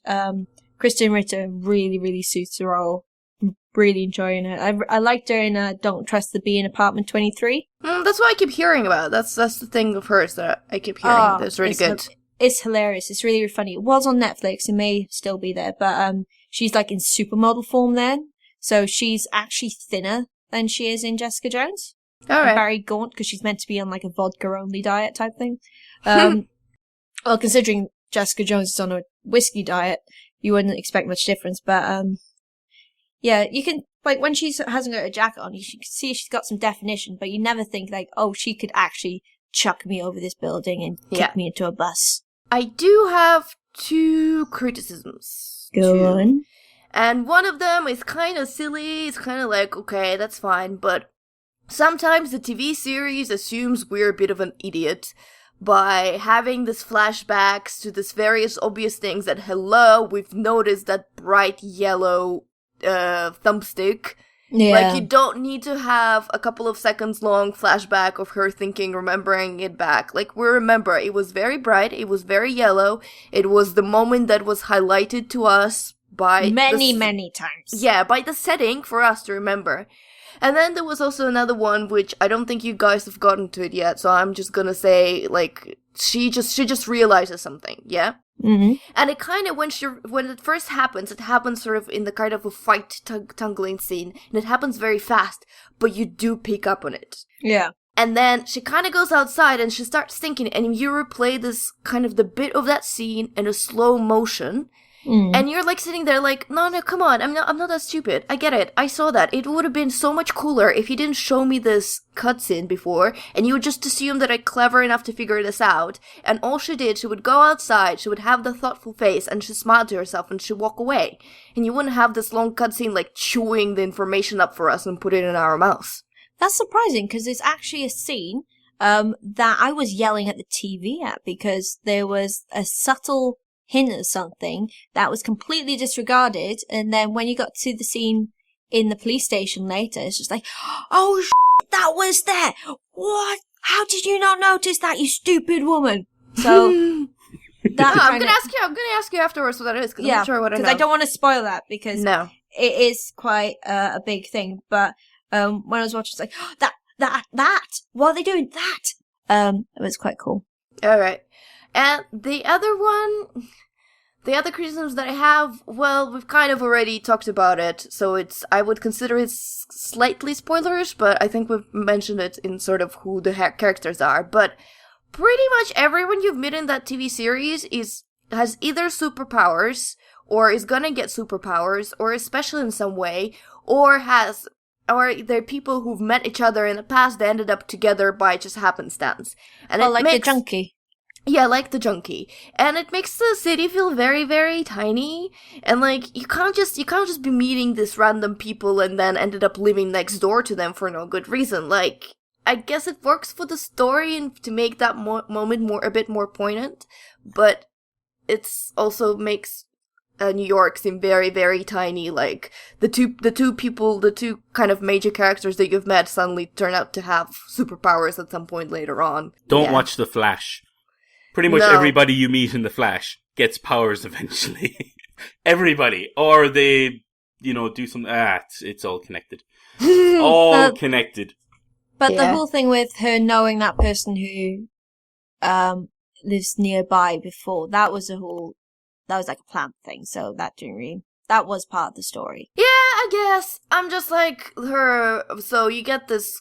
Kristen Ritter really, really suits the role. I'm really enjoying her. I liked her in Don't Trust the Bee in Apartment 23. That's what I keep hearing about. That's the thing of hers that I keep hearing. That's really good. It's hilarious. It's really, really funny. It was on Netflix. It may still be there, but she's like in supermodel form then. So she's actually thinner than she is in Jessica Jones. All right. Very gaunt because she's meant to be on like a vodka-only diet type thing. Well, considering Jessica Jones is on a whiskey diet, you wouldn't expect much difference. But yeah, you can, like, when she hasn't got a jacket on, you can see she's got some definition, but you never think like, oh, she could actually chuck me over this building and kick me into a bus. I do have 2 criticisms. Go on. And one of them is kind of silly. It's kind of like, okay, that's fine. But sometimes the TV series assumes we're a bit of an idiot by having this flashbacks to this various obvious things that, hello, we've noticed that bright yellow thumbstick. Yeah. Like, you don't need to have a couple of seconds long flashback of her thinking, remembering it back. Like, we remember, it was very bright, it was very yellow, it was the moment that was highlighted to us by many times. Yeah, by the setting for us to remember. And then there was also another one, which I don't think you guys have gotten to it yet, so I'm just gonna say, like, she just realizes something, yeah? Mm-hmm. And it kind of, when it first happens, it happens sort of in the kind of a fight tungling scene, and it happens very fast, but you do pick up on it. Yeah. And then she kind of goes outside and she starts thinking, and you replay this kind of the bit of that scene in a slow motion, and you're like sitting there like, no, come on, I'm not that stupid. I get it. I saw that. It would have been so much cooler if you didn't show me this cutscene before, and you would just assume that I'm clever enough to figure this out. And all she did, she would go outside, she would have the thoughtful face, and she'd smile to herself, and she'd walk away. And you wouldn't have this long cutscene like chewing the information up for us and put it in our mouths. That's surprising, because there's actually a scene that I was yelling at the TV at, because there was a subtle hint of something that was completely disregarded, and then when you got to the scene in the police station later, it's just like, oh, that was there! What? How did you not notice that, you stupid woman? So, I'm gonna ask you afterwards what that is, because I'm not sure what I know. Because I don't want to spoil that, because it is quite a big thing, but when I was watching, it's like, oh, that! What are they doing? That! It was quite cool. Alright. And the other criticisms that I have, well, we've kind of already talked about it, so I would consider it slightly spoilerish, but I think we've mentioned it in sort of who the characters are. But pretty much everyone you've met in that TV series has either superpowers, or is gonna get superpowers, or is special in some way, or they're people who've met each other in the past that ended up together by just happenstance. And the junkie. Yeah, like the junkie. And it makes the city feel very, very tiny. And like, you can't just be meeting these random people and then ended up living next door to them for no good reason. Like, I guess it works for the story and to make that moment a bit more poignant, but it's also makes New York seem very, very tiny. Like the two kind of major characters that you've met suddenly turn out to have superpowers at some point later on. Don't watch The Flash. Pretty much everybody you meet in The Flash gets powers eventually. Everybody, or they, do some. It's all connected. All connected. But the whole thing with her knowing that person who lives nearby before, that was like a planned thing, so that was part of the story. Yeah, I guess. I'm just like her, so you get this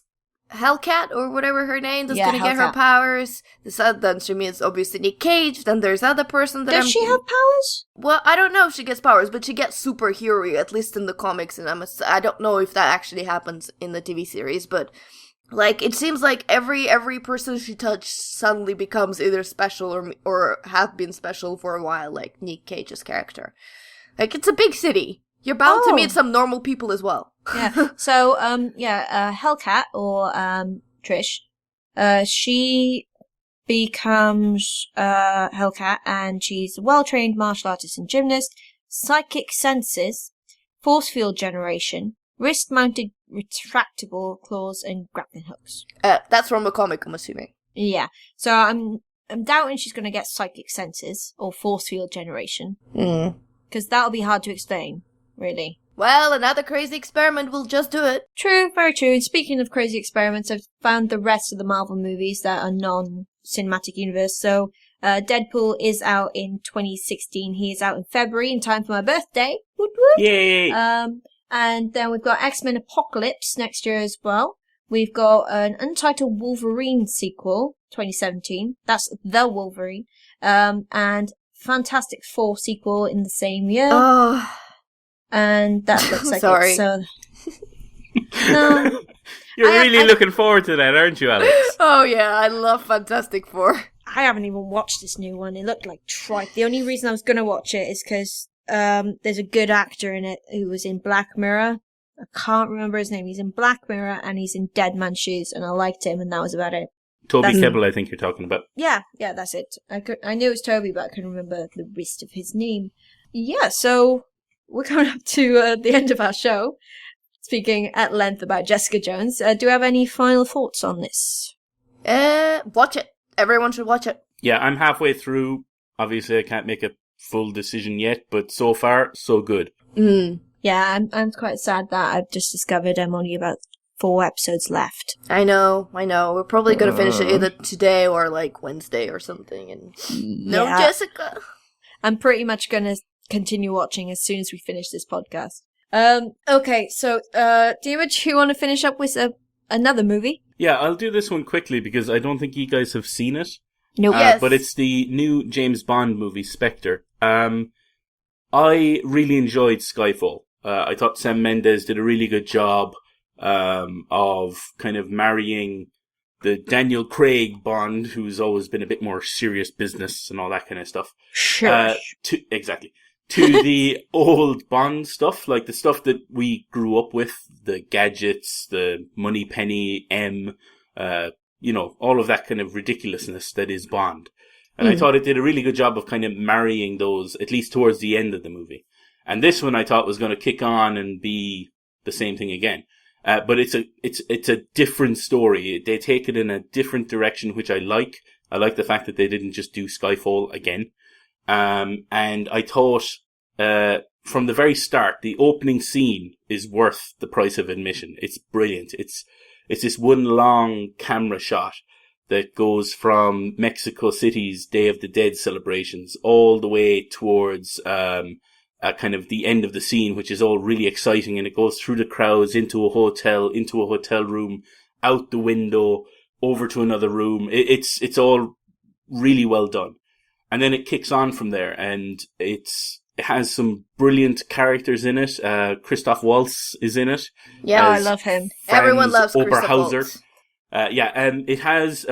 Hellcat, or whatever her name, that's gonna get her powers. Then she meets, obviously, Nick Cage, then there's other person that Does she have powers? Well, I don't know if she gets powers, but she gets superhero, at least in the comics, and I don't know if that actually happens in the TV series, but like, it seems like every person she touches suddenly becomes either special or have been special for a while, like Nick Cage's character. Like, it's a big city. You're bound to meet some normal people as well. Yeah. So, Hellcat, or Trish, she becomes Hellcat, and she's a well-trained martial artist and gymnast, psychic senses, force field generation, wrist-mounted retractable claws, and grappling hooks. That's from a comic, I'm assuming. Yeah. So I'm doubting she's going to get psychic senses or force field generation. Because that'll be hard to explain, really. Well, another crazy experiment will just do it. True, very true. And speaking of crazy experiments, I've found the rest of the Marvel movies that are non-cinematic universe. So, Deadpool is out in 2016. He is out in February, in time for my birthday. Woot woot. Yay! And then we've got X-Men Apocalypse next year as well. We've got an untitled Wolverine sequel, 2017. That's The Wolverine. And Fantastic Four sequel in the same year. Oh. And that looks like Sorry. it. So, no. You're really looking forward to that, aren't you, Alex? Oh yeah, I love Fantastic Four. I haven't even watched this new one. It looked like tripe. The only reason I was going to watch it is because there's a good actor in it who was in Black Mirror. I can't remember his name. He's in Black Mirror and he's in Dead Man's Shoes, and I liked him, and that was about it. Toby Kebbell, I think you're talking about. Yeah, that's it. I knew it was Toby, but I couldn't remember the rest of his name. Yeah, so we're coming up to the end of our show, speaking at length about Jessica Jones. Do you have any final thoughts on this? Watch it. Everyone should watch it. Yeah, I'm halfway through. Obviously, I can't make a full decision yet, but so far, so good. Yeah, I'm quite sad that I've just discovered I'm only about 4 episodes left. I know. We're probably going to finish it either today or like Wednesday or something. And no, Jessica. I'm pretty much going to continue watching as soon as we finish this podcast. Okay, so, Diarmuid, do you want to finish up with another movie? Yeah, I'll do this one quickly because I don't think you guys have seen it. Nope. Yes. But it's the new James Bond movie, Spectre. I really enjoyed Skyfall. I thought Sam Mendes did a really good job of kind of marrying the Daniel Craig Bond, who's always been a bit more serious business and all that kind of stuff. Sure. To the old Bond stuff, like the stuff that we grew up with, the gadgets, the Moneypenny, all of that kind of ridiculousness that is Bond. And I thought it did a really good job of kind of marrying those, at least towards the end of the movie. And this one I thought was going to kick on and be the same thing again. But it's a different story. They take it in a different direction, which I like. I like the fact that they didn't just do Skyfall again. And I thought, from the very start, the opening scene is worth the price of admission. It's brilliant. It's this one long camera shot that goes from Mexico City's Day of the Dead celebrations all the way towards, kind of the end of the scene, which is all really exciting. And it goes through the crowds into a hotel room, out the window, over to another room. It's all really well done. And then it kicks on from there, and it has some brilliant characters in it. Christoph Waltz is in it. Yeah, I love him. Everyone loves Christoph Waltz. It has,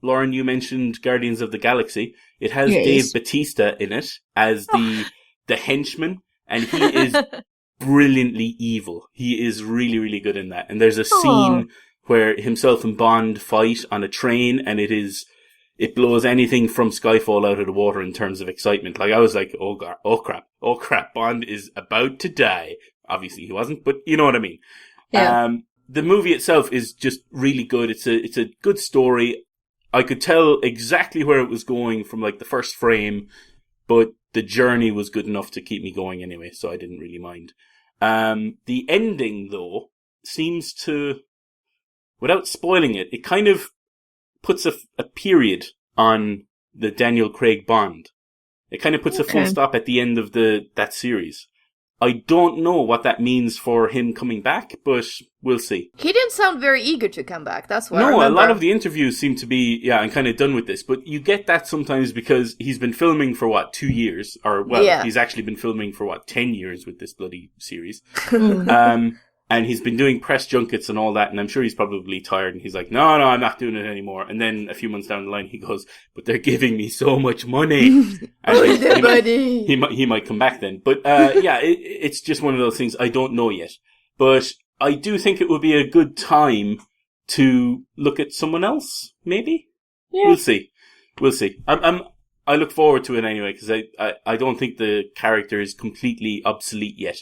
Lauren, you mentioned Guardians of the Galaxy. It has Yes. Dave Bautista in it as the henchman, and he is brilliantly evil. He is really, really good in that. And there's a scene where himself and Bond fight on a train, and it blows anything from Skyfall out of the water in terms of excitement. Like, I was like, oh crap, Bond is about to die. Obviously he wasn't, but you know what I mean. Yeah. The movie itself is just really good. It's a good story. I could tell exactly where it was going from like the first frame, but the journey was good enough to keep me going anyway, so I didn't really mind. The ending, though, seems to, without spoiling it, it kind of puts a period on the Daniel Craig Bond. It kind of puts a full stop at the end of that series. I don't know what that means for him coming back, but we'll see. He didn't sound very eager to come back, that's what I remember. remember. A lot of the interviews seem to be, I'm kind of done with this, but you get that sometimes because he's been filming for 2 years, or he's actually been filming for 10 years with this bloody series. And he's been doing press junkets and all that, and I'm sure he's probably tired, and he's like, no, I'm not doing it anymore. And then a few months down the line, he goes, but they're giving me so much money. And he might come back then. But it's just one of those things I don't know yet. But I do think it would be a good time to look at someone else, maybe? Yeah. We'll see. I look forward to it anyway, because I don't think the character is completely obsolete yet.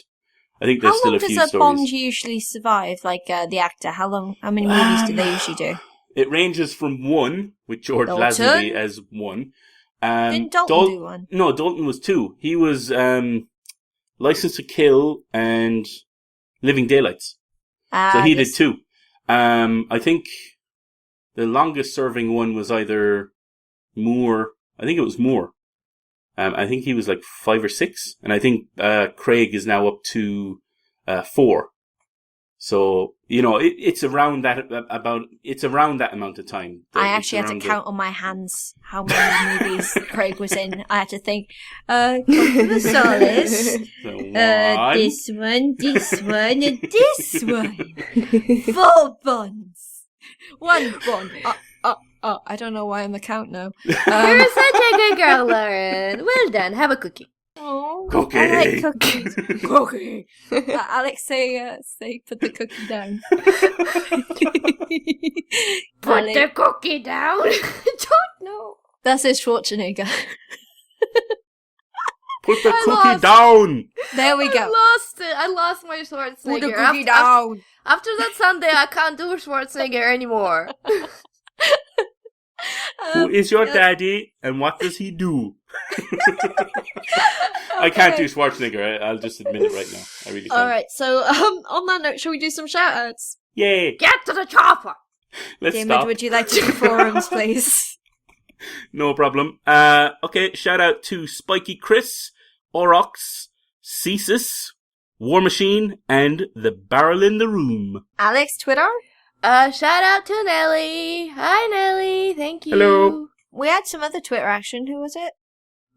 I think there's still a few stories. How long does a Bond usually survive, like the actor? How many movies do they usually do? It ranges from 1, with George Lazenby as 1. Didn't Dalton do 1? No, Dalton was 2. He was License to Kill and Living Daylights. So he did 2. I think the longest serving one was either Moore. I think it was Moore. I think he was like 5 or 6, and I think Craig is now up to 4. So it's around that amount of time. I actually had to count on my hands how many movies Craig was in. I had to think, Couple of Solace, this one, and this one. 4 Bonds, 1 Bond. I don't know why I'm the count now. You're such a good girl, Lauren. Well done. Have a cookie. Oh, cookie. I like cookies. Cookie. Alex, say, put the cookie down. Put the cookie down. I don't know. That's his Schwarzenegger. Put the cookie down. There we go. I lost it. I lost my Schwarzenegger. Put the cookie down. After that Sunday, I can't do Schwarzenegger anymore. Who is your daddy and what does he do? I can't do Schwarzenegger. I'll just admit it right now. I really can't. Alright, so on that note, shall we do some shoutouts? Yay! Get to the chopper! Let's David, stop. would you like to do forums, please? No problem. Okay, shout out to Spiky Chris, Orox, Cesis, War Machine, and The Barrel in the Room. Alex, Twitter? Shout out to Nelly. Hi, Nelly. Thank you. Hello. We had some other Twitter action. Who was it?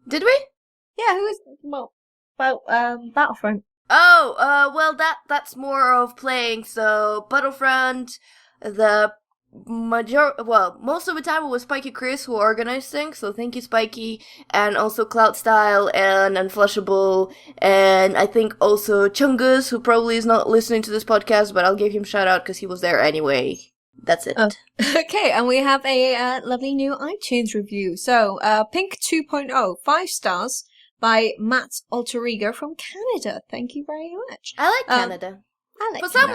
Did we? Yeah, who was... Well, about Battlefront. Oh, well, that's more of playing. So, Battlefront, most of the time it was Spiky Chris who organized things, so thank you, Spiky, and also Cloud Style and Unflushable, and I think also Chungus, who probably is not listening to this podcast, but I'll give him a shout out because he was there anyway. That's it. Oh. Okay, and we have a lovely new iTunes review. So, Pink 2.0, 5 stars by Matt Alterigo from Canada. Thank you very much. I like Canada. For some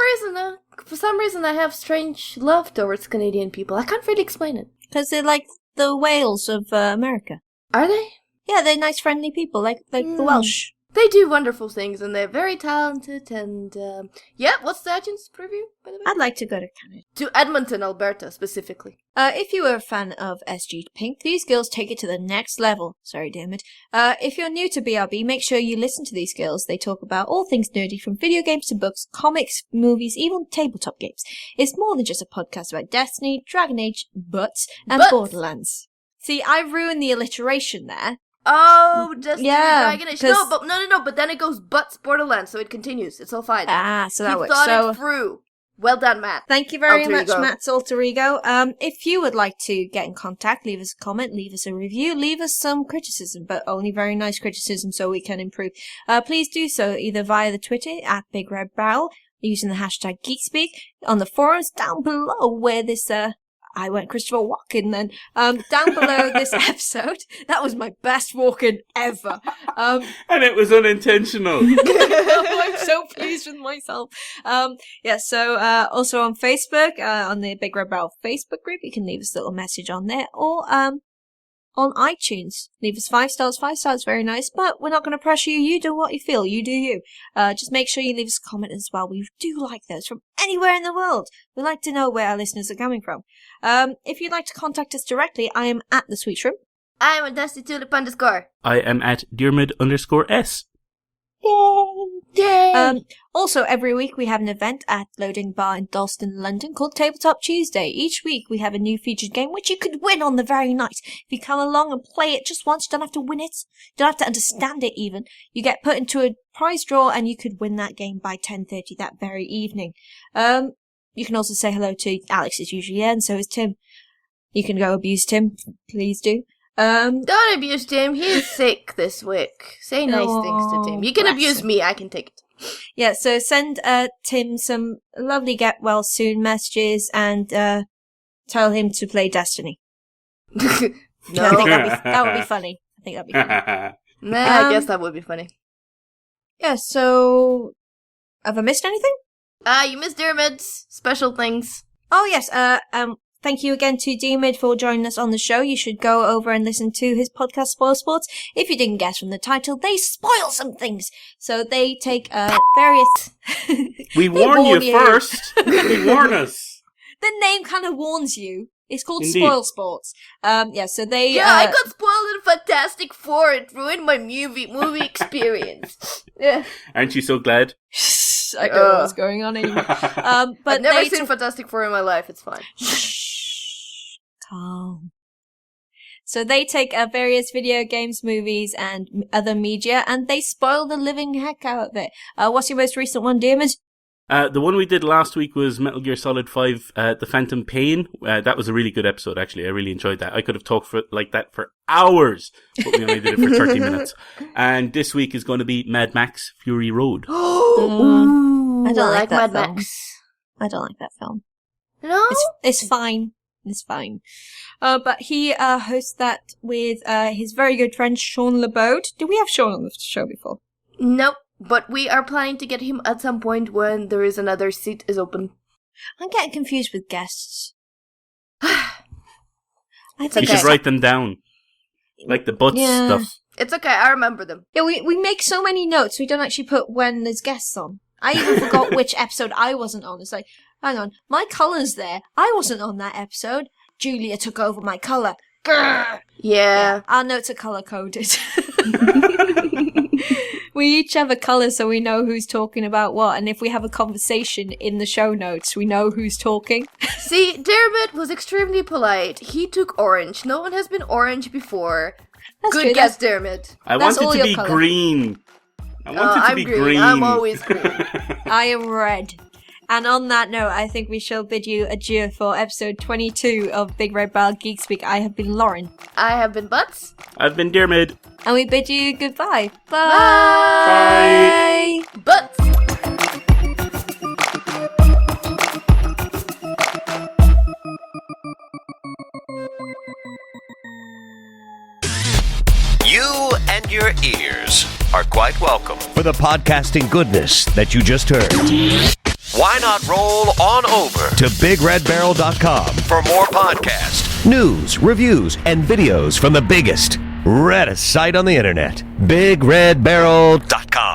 reason, I have strange love towards Canadian people. I can't really explain it. Because they're like the Wales of America. Are they? Yeah, they're nice, friendly people, like the Welsh. They do wonderful things, and they're very talented, and, what's the iTunes preview, by the way? I'd like to go to Canada. To Edmonton, Alberta, specifically. If you are a fan of SG Pink, these girls take it to the next level. Sorry, damn it. If you're new to BRB, make sure you listen to these girls. They talk about all things nerdy, from video games to books, comics, movies, even tabletop games. It's more than just a podcast about Destiny, Dragon Age, butts, and Borderlands. See, I ruined the alliteration there. Oh, Destiny, Dragon Age. No, but then it goes butts, Borderlands, so it continues. It's all fine. So that works. You thought it through. Well done, Matt. Thank you very much, Matt Alterigo. If you would like to get in contact, leave us a comment, leave us a review, leave us some criticism, but only very nice criticism so we can improve. Please do so either via the Twitter at Big Red Barrel. using the hashtag Geek Speak on the forums down below where this, I went Christopher Walken then. Down below this episode, that was my best Walken ever. And it was unintentional. I'm so pleased with myself. So also on Facebook, on the Big Red Barrel Facebook group, you can leave us a little message on there, or on iTunes. Leave us 5 stars. 5 stars, very nice, but we're not going to pressure you. You do what you feel. You do you. Just make sure you leave us a comment as well. We do like those from anywhere in the world. We like to know where our listeners are coming from. If you'd like to contact us directly, I am at The Sweet Shrimp. I am a Dusty Tulip _ I am at Diarmuid_S. Yay! Also, every week we have an event at Loading Bar in Dalston, London called Tabletop Tuesday. Each week we have a new featured game which you could win on the very night. If you come along and play it just once, you don't have to win it. You don't have to understand it even. You get put into a prize draw and you could win that game by 10:30 that very evening. You can also say hello to Alex, is usually here, and so is Tim. You can go abuse Tim, please do. Don't abuse Tim. He's sick this week. Say nice things to Tim. You can abuse me. I can take it. Yeah, so send Tim some lovely get well soon messages and tell him to play Destiny. No. I think that would be funny. I think that'd be funny. Nah, I guess that would be funny. Yeah, so have I missed anything? You missed Diarmuid's special things. Oh yes, thank you again to Diarmuid for joining us on the show. You should go over and listen to his podcast, SpoilSports. If you didn't guess from the title, they spoil some things. So they take various... We warn you first. We warn us. The name kind of warns you. It's called Indeed. SpoilSports. So they... Yeah, I got spoiled in Fantastic Four. It ruined my movie experience. Yeah. Aren't you so glad? I don't know what's going on anymore. But I've never seen Fantastic Four in my life. It's fine. Calm. So they take various video games, movies, and other media, and they spoil the living heck out of it. What's your most recent one, Diarmuid? The one we did last week was Metal Gear Solid 5, The Phantom Pain. That was a really good episode, actually. I really enjoyed that. I could have talked like that for hours, but we only did it for 30 minutes. And this week is going to be Mad Max Fury Road. I don't like that Mad film. Max. I don't like that film. No? It's fine. It's fine. But he hosts that with his very good friend Sean LeBode. Did we have Sean on the show before? Nope. But we are planning to get him at some point when there is another seat is open. I'm getting confused with guests. You should write them down. Like the butts stuff. It's okay, I remember them. Yeah, we make so many notes, we don't actually put when there's guests on. I even forgot which episode I wasn't on. It's like, hang on, my colour's there. I wasn't on that episode. Julia took over my colour. Grrr! Yeah. Our notes are colour-coded. We each have a colour so we know who's talking about what, and if we have a conversation in the show notes, we know who's talking. See, Diarmuid was extremely polite. He took orange. No one has been orange before. That's Good true, guess, Diarmuid. I That's want all it to your be colour. green. I want it to be green. I'm always green. I am red. And on that note, I think we shall bid you adieu for episode 22 of Big Red Barrel Geek Speak. I have been Lauren. I have been Butts. I've been Diarmuid. And we bid you goodbye. Bye. Bye. Butts. You and your ears are quite welcome for the podcasting goodness that you just heard. Why not roll on over to BigRedBarrel.com for more podcasts, news, reviews, and videos from the biggest, reddest site on the internet, BigRedBarrel.com.